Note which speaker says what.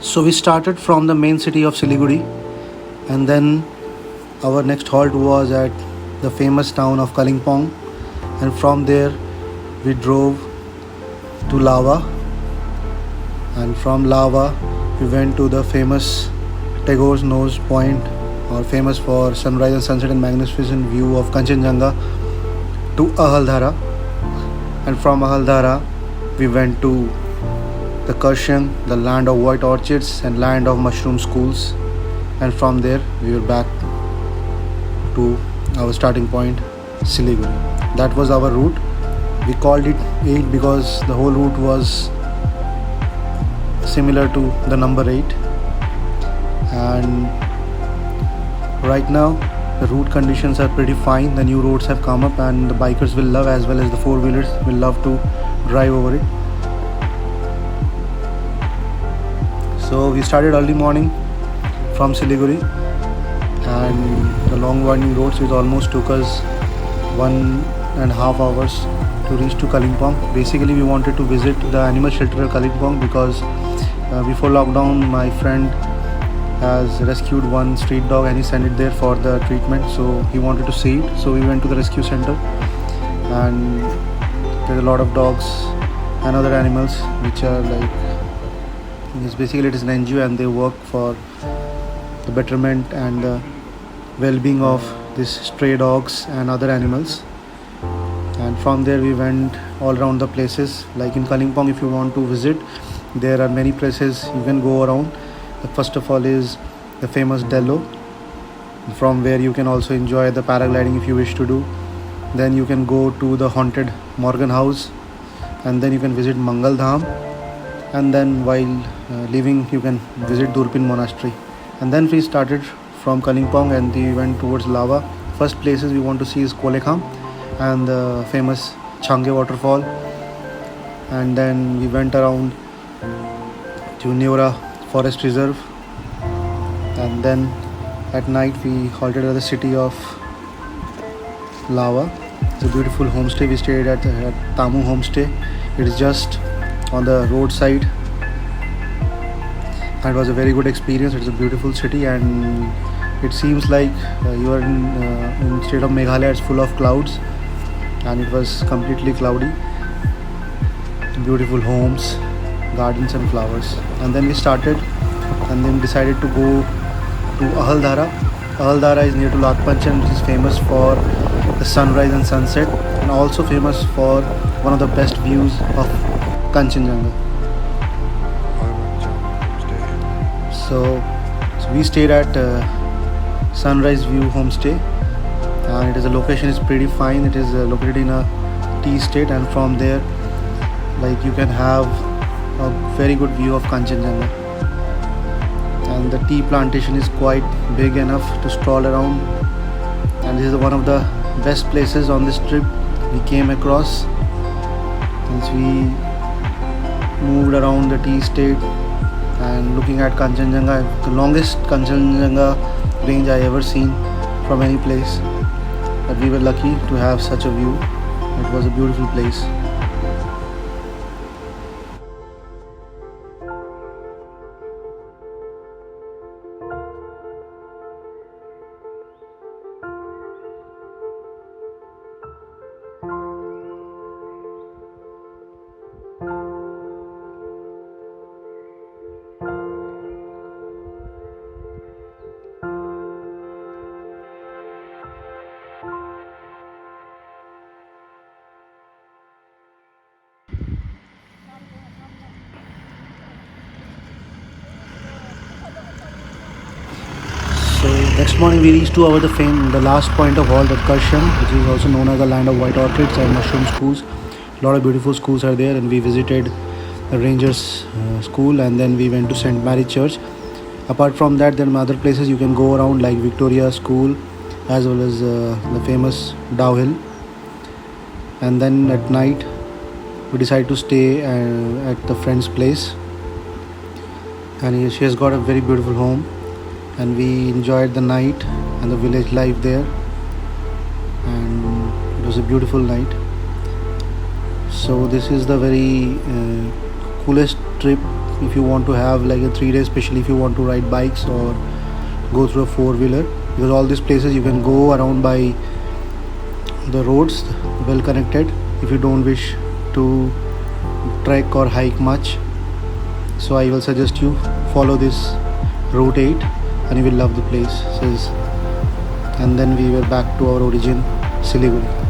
Speaker 1: So we started from the main city of Siliguri, and then our next halt was at the famous town of Kalimpong, and from there we drove to Lava, and from Lava we went to the famous Tagore's Nose Point, or famous for sunrise and sunset and magnificent view of Kanchenjunga, to Ahaldhara, and from Ahaldhara we went to the Kurshang, the land of white orchids and land of mushroom schools, and from there we were back to our starting point, Siliguri. That was our route. We called it 8 because the whole route was similar to the number 8, and right now the route conditions are pretty fine. The new roads have come up and the bikers will love, as well as the four-wheelers will love to drive over it. So we started early morning from Siliguri, and the long winding roads, which almost took us 1.5 hours to reach to Kalimpong. Basically we wanted to visit the animal shelter of Kalimpong because before lockdown my friend has rescued one street dog and he sent it there for the treatment, so he wanted to see it. So we went to the rescue center, and there's a lot of dogs and other animals which are like, it is an NGO and they work for the betterment and the well-being of these stray dogs and other animals. And from there we went all around the places. Like in Kalimpong, if you want to visit, there are many places you can go around. The first of all is the famous Dello, from where you can also enjoy the paragliding if you wish to do. Then you can go to the haunted Morgan House, and then you can visit Mangal Dham, and then while leaving you can visit Durpin Monastery. And then we started from Kalimpong and we went towards Lava. First places we want to see is Kolekham and the famous Change waterfall, and then we went around to Neora Forest Reserve, and then at night we halted at the city of Lava. It's a beautiful homestay. We stayed at Tamu Homestay. It is just on the roadside, and it was a very good experience. It's a beautiful city, and it seems like you are in state of Meghalaya. It's full of clouds, and it was completely cloudy. Beautiful homes, gardens and flowers. And then we started and then decided to go to Ahaldhara. Ahaldhara is near to Latpanchan, which is famous for the sunrise and sunset, and also famous for one of the best views of Kanchenjunga. So we stayed at Sunrise View Homestay, and it is a location is pretty fine. It is located in a tea estate, and from there like you can have a very good view of Kanchenjunga, and the tea plantation is quite big enough to stroll around, and this is one of the best places on this trip we came across. Since we moved around the tea estate and looking at Kanchenjunga, the longest Kanchenjunga range I ever seen from any place, but we were lucky to have such a view. It was a beautiful place. So next morning we reached to the last point of all, the Kurshang, which is also known as the land of white orchids and mushroom schools. A lot of beautiful schools are there, and we visited the Rangers school, and then we went to St. Mary Church. Apart from that, there are other places you can go around like Victoria School, as well as the famous Dow Hill. And then at night we decided to stay at the friend's place, and she has got a very beautiful home, and we enjoyed the night and the village life there, and it was a beautiful night. So this is the very coolest trip if you want to have like a 3 days, especially if you want to ride bikes or go through a four-wheeler, because all these places you can go around by the roads well connected if you don't wish to trek or hike much. So I will suggest you follow this route 8 and you will love the place. And then we were back to our origin, Siliguri.